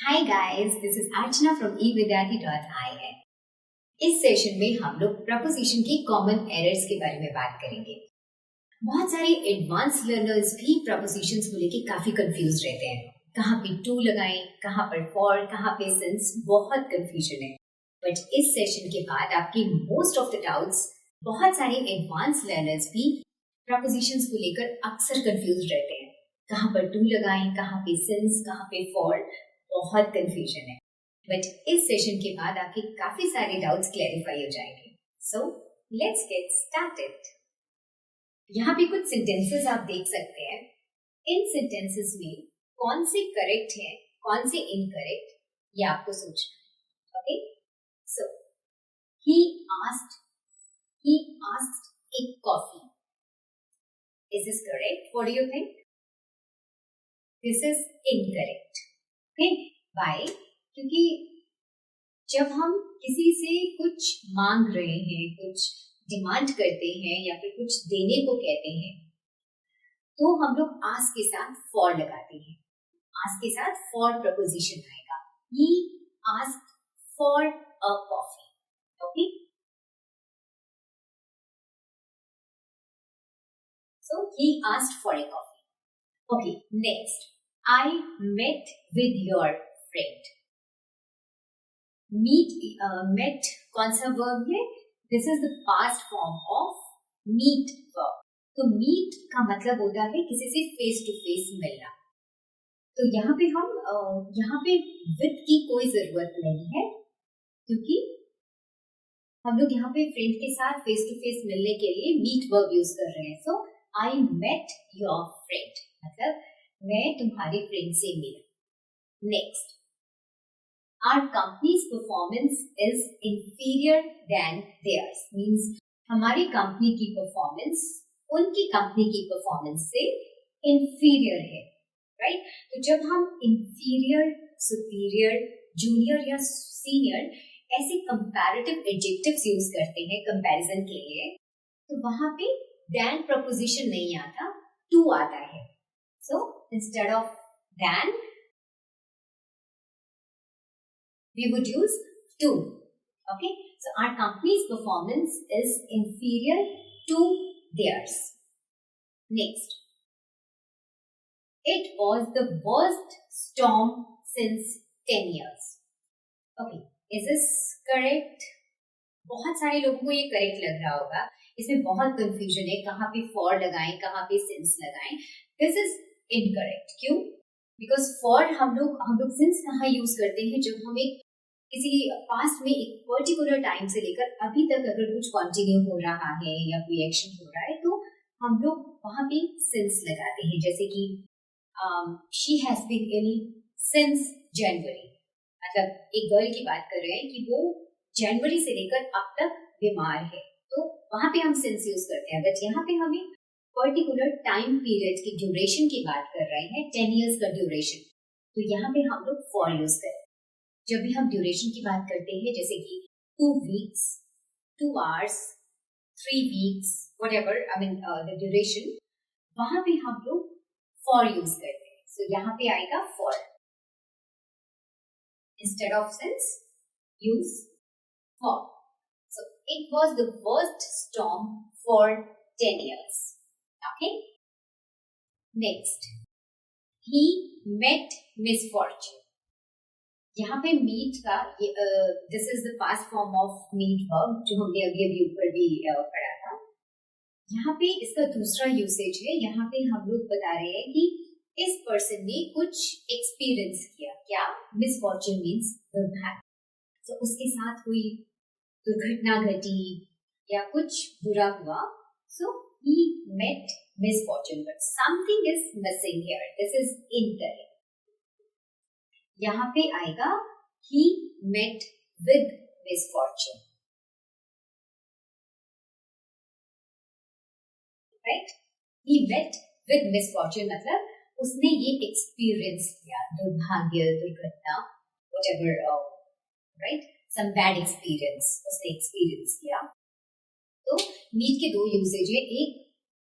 Hi guys, this is Archana from evidyarthi.in। इस session में हम लोग प्रपोजिशन की कॉमन एरर्स के बारे में बात करेंगे। बहुत सारे एडवांस लर्नर्स भी प्रपोजिशंस को लेके काफी कंफ्यूज रहते हैं। कहाँ पे टू लगाएं, कहाँ पर फॉर, कहाँ पे सिंस, बहुत कंफ्यूजन है। बट इस सेशन के बाद आपकी मोस्ट ऑफ द डाउट्स, बहुत सारे एडवांस लर्नर्स भी प्रपोजिशंस को लेकर अक्सर कंफ्यूज रहते हैं। कहाँ पर टू लगाएं, कहाँ पे सिंस, कहाँ पे फॉर, बहुत कंफ्यूजन है। बट इस सेशन के बाद आपके काफी सारे डाउट्स क्लैरिफाई हो जाएंगे। So let's get started. यहाँ पे कुछ सेंटेंसेस आप देख सकते हैं। इन सेंटेंसेस में कौन से करेक्ट है, कौन से इनकरेक्ट, ये आपको सोचना है। Okay, so he asked a coffee. Is this correct? What do you think? This is incorrect. Okay, why? क्योंकि जब हम किसी से कुछ मांग रहे हैं, कुछ डिमांड करते हैं या फिर कुछ देने को कहते हैं, तो हम लोग आस्क के साथ फॉर लगाते हैं। आस्क के साथ फॉर प्रपोजिशन आएगा। He asked for a coffee. Okay, so he asked for a coffee. Okay, next, I met with your friend. Met कौन सा वर्ब है? This is the past form of meat verb. तो meet का मतलब होता है किसी से फेस टू फेस मिलना। तो यहाँ पे विद की कोई जरूरत नहीं है, क्योंकि हम लोग यहाँ पे फ्रेंड के साथ फेस टू फेस मिलने के लिए मीट वर्ब यूज कर रहे हैं। सो आई मेट योर फ्रेंड, मतलब मैं तुम्हारे फ्रेंड से मिला। Next, our company's performance is inferior than theirs, means हमारी कंपनी की परफॉर्मेंस उनकी कंपनी की परफॉर्मेंस से inferior है, राइट? तो जब हम inferior, superior, junior या senior ऐसे comparative adjectives यूज करते हैं कंपैरिजन के लिए, तो वहां पे than प्रपोजिशन नहीं आता, to आता है। So instead of than we would use to. Okay, so our company's performance is inferior to theirs. Next, it was the worst storm since 10 years. Okay, is this correct? बहुत सारे लोगों को ये correct लग रहा होगा। इसमें बहुत कंफ्यूजन है, कहाँ पे फॉर लगाएं, कहाँ पे सिंस लगाएं। This is incorrect. क्यों? बिकॉज फॉर हम लोग सिंस कहाँ यूज करते हैं? जब हम एक किसी पास्ट में एक पर्टिकुलर टाइम से लेकर अभी तक अगर कुछ कंटिन्यू हो रहा है या कोई एक्शन हो रहा है, तो हम लोग वहां पे सिंस लगाते हैं। जैसे कि she has been ill since January, मतलब एक गर्ल की बात कर रहे हैं कि वो जनवरी से लेकर अब तक बीमार है, तो वहां पे हम सिंस यूज करते हैं। बट यहाँ पे हमें पर्टिकुलर टाइम पीरियड की ड्यूरेशन की बात कर रहे हैं, 10 years का ड्यूरेशन, तो यहाँ पे हम लोग फॉर यूज करें। जब भी हम ड्यूरेशन की बात करते हैं, जैसे कि 2 weeks, 2 hours, 3 weeks, whatever, I mean the duration, वहां पे हम लोग for यूज करते हैं। सो यहाँ पे आएगा for, instead of since use for. So it was the worst storm for 10 years. Okay, next, he met misfortune. यहाँ पे मीट का this is the past form of meat verb, जो हमने अभी ऊपर भी पढ़ा था। यहाँ पे इसका दूसरा यूसेज है। यहाँ पे हम लोग बता रहे हैं कि इस पर्सन ने कुछ एक्सपीरियंस किया। क्या? मिसफॉर्चून मीन्स दुर्भाग्य। तो उसके साथ कोई दुर्घटना घटी या कुछ बुरा हुआ। So he met misfortune, but something is missing here. This is incorrect. यहाँ पे आएगा he met with misfortune, right? He met with misfortune मतलब उसने ये एक्सपीरियंस किया, दुर्भाग्य, दुर्घटना, whatever, right? Some bad experience उसने एक्सपीरियंस किया। तो meet के दो यूसेज है, एक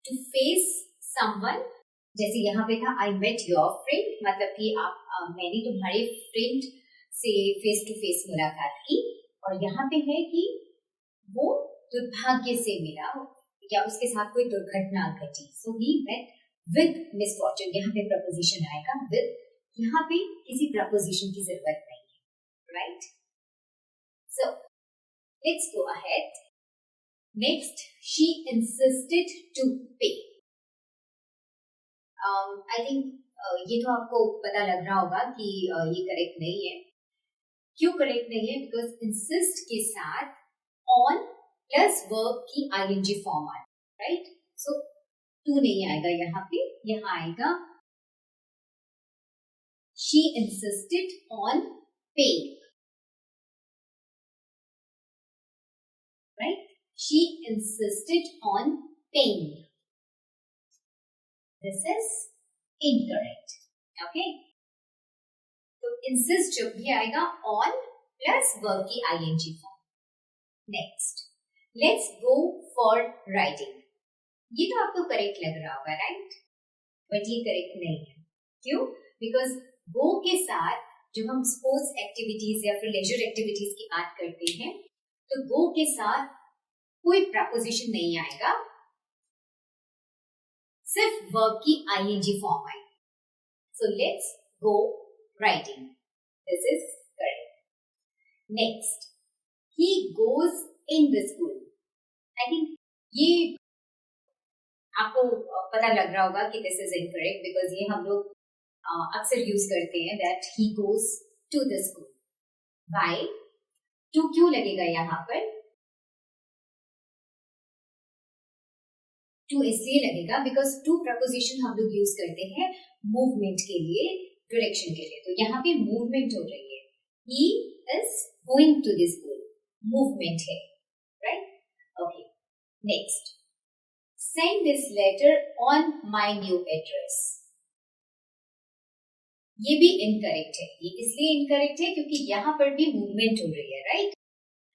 to face someone जैसे यहाँ पे था आई मेट योर फ्रेंड, मतलब कि मैंने तुम्हारे फ्रेंड से फेस टू फेस मुलाकात की, और यहाँ पे है कि वो दुर्भाग्य से मिला या उसके साथ कोई दुर्घटना घटी, सो ही मेट विद मिसफॉर्चून। यहाँ पे प्रपोजिशन आएगा विद, यहाँ पे किसी प्रपोजिशन की जरूरत नहीं है, right? So let's go ahead. Next, she insisted to pay. I think ये तो आपको पता लग रहा होगा कि ये करेक्ट नहीं है। क्यों करेक्ट नहीं है? बिकॉज इंसिस्ट के साथ ऑन प्लस वर्ब की आईएनजी फॉर्म आए, राइट? सो टू नहीं आएगा यहाँ पे, यहाँ आएगा she insisted on paying, right? She insisted on paying. This is incorrect. Okay? तो insist जब भी आएगा on plus verb की ing form. Next, let's go for writing. ये तो आपको करेक्ट लग रहा होगा, राइट? बट ये करेक्ट नहीं है। क्यों? बिकॉज go के साथ जब हम स्पोर्ट्स एक्टिविटीज या फिर लेजर एक्टिविटीज की बात करते हैं तो go के साथ कोई प्रपोजिशन नहीं आएगा, सिर्फ वर्ब की आईएनजी फॉर्म आएगी। सो let's go writing. This is correct. Next, he goes in the school. I think ये आपको पता लग रहा होगा कि दिस इज इनकरेक्ट, बिकॉज ये हम लोग अक्सर यूज करते हैं that he goes to the school. Why? टू क्यों लगेगा यहाँ पर? टू इसलिए लगेगा बिकॉज टू प्रपोजिशन हम लोग यूज करते हैं मूवमेंट के लिए, डायरेक्शन के लिए। तो यहाँ पे मूवमेंट हो रही है, he is going to the school, movement है, right? Okay, next, send this letter on my new address. ये भी इनकरेक्ट है। ये इसलिए इनकरेक्ट है क्योंकि यहाँ पर भी मूवमेंट हो रही है, राइट?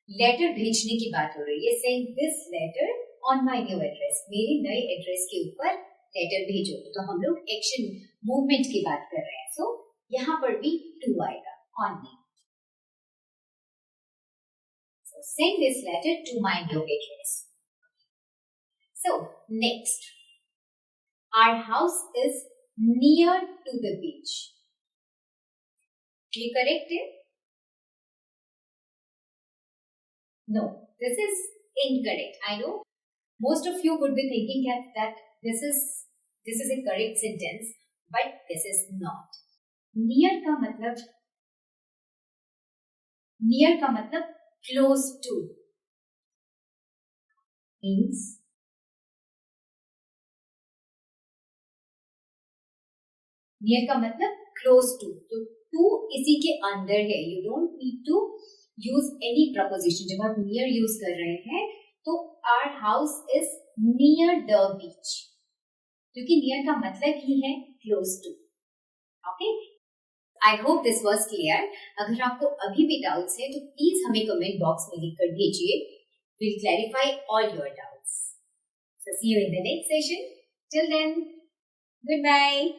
लेटर भेजने की बात हो रही है, send this letter on my new address, मेरे नए एड्रेस के ऊपर लेटर भेजो। तो हम लोग एक्शन मूवमेंट की बात कर रहे हैं, सो यहाँ पर भी टू आएगा, ऑन में। So send this letter to my new address. So next, our house is near to the beach. ये करेक्ट है? No, this is incorrect. I know most of you would be thinking that this is a correct sentence, but this is not. Near का मतलब close to means near का मतलब close to, तो to इसी के अंदर है। You don't need to use any preposition। जब आप near use कर रहे हैं तो our house is near the beach, क्योंकि near का मतलब ही है close to। Okay, I hope this was clear. अगर आपको अभी भी डाउट्स है तो प्लीज हमें कमेंट बॉक्स में लिखकर भेजिए, we'll clarify all your doubts. So see you in the next session. Till then, goodbye.